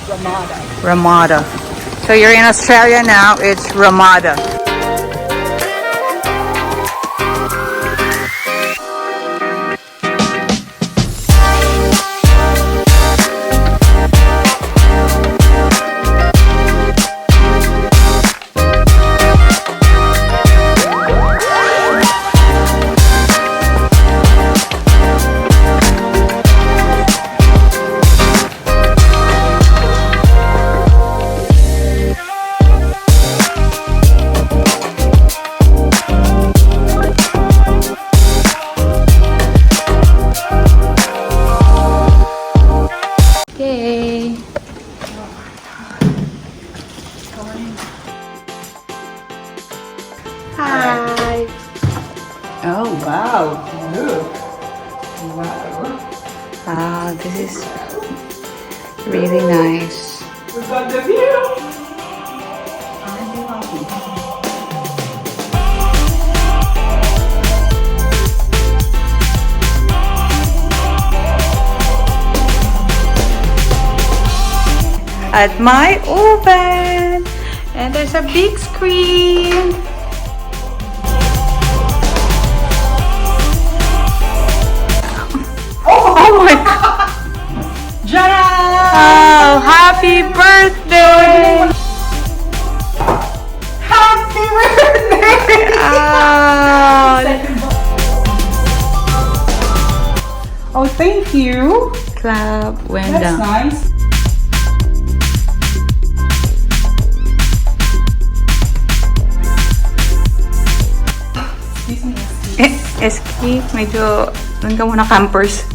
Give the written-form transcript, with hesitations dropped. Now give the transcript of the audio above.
Ramada. Ramada. So you're in Australia now, it's Ramada. Okay. Hi. Oh wow. Look. Wow. Wow, this is really nice. We've got the view. At my oven, and there's a big screen. Oh my god! Jara! Oh, happy birthday! Happy birthday! Oh, thank you. Club That's Wyndham. nice. Excuse me. Eski, medyo doon ka muna campers.